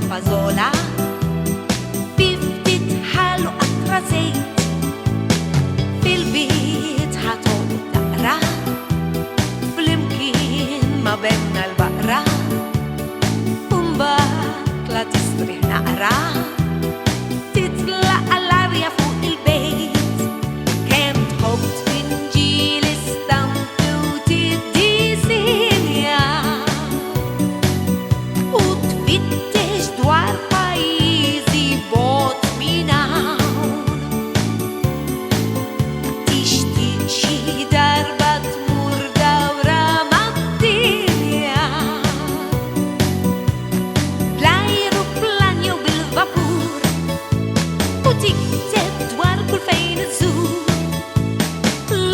fażola fi ftit ħallu qatra żejt fil-bit ħatoqgħod naqra flimkien ma' benna l-baqra u mbagħad la tistrih naqra titlaq l-arja fuq il-bejt kemm tħobb tfinġiel istampi u tiddisinja u tfittex dwar pajjiżi bogħod minn hawn. Tixtieq xi darba tmur dawra mad-dinja bl-ajruplan jew bil-vapur u tikteb dwar kull fejn iżżur.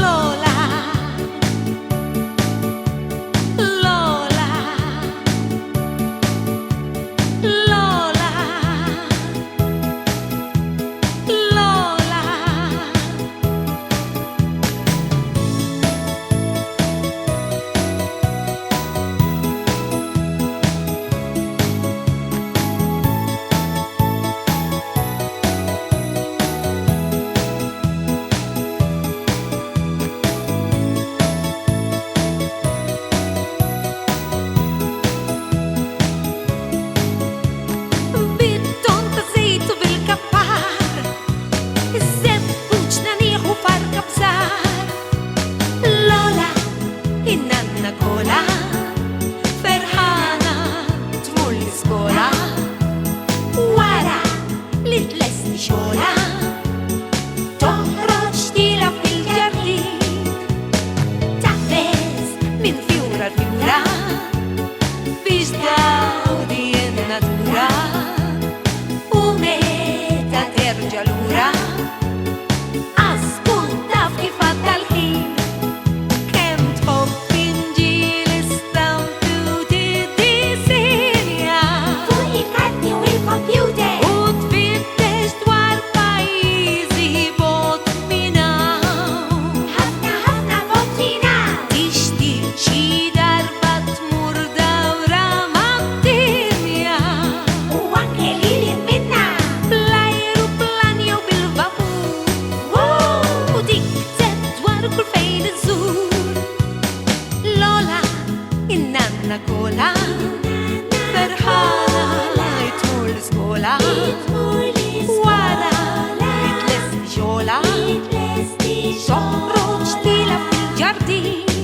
Lola, Lola, Lola, Lola. Bit-ton ta' żejt u bil-kappar iż-żebbuġna nieħu farka bżar. Lola, in-nanna Kola ferħana tmur l-iskola wara li tlesti xogħla toħroġ tilab fil-ġardin taqbeż minn fjura l-fjura biex tgawdi n-natura u meta terġa' lura għażkun taf kif għadda l-ħin kemm tħobb tinġiel istampi u tiddisinja fuq il-karti u l-kompjuter u tfittex dwar pajjiżi bogħod minn hawn. Ħafna ħafna bogħod minn hawn. Tixtieq xi darba tmur dawra mad-dinja u anke lilin minnha bl-ajruplan jew bil-vapur u tikteb dwar kull fejn iżżur. Lola, in-nanna Kola ferħana jtmur l-iskola wara li tlesti xogħla toħroġ tilab fil-ġardin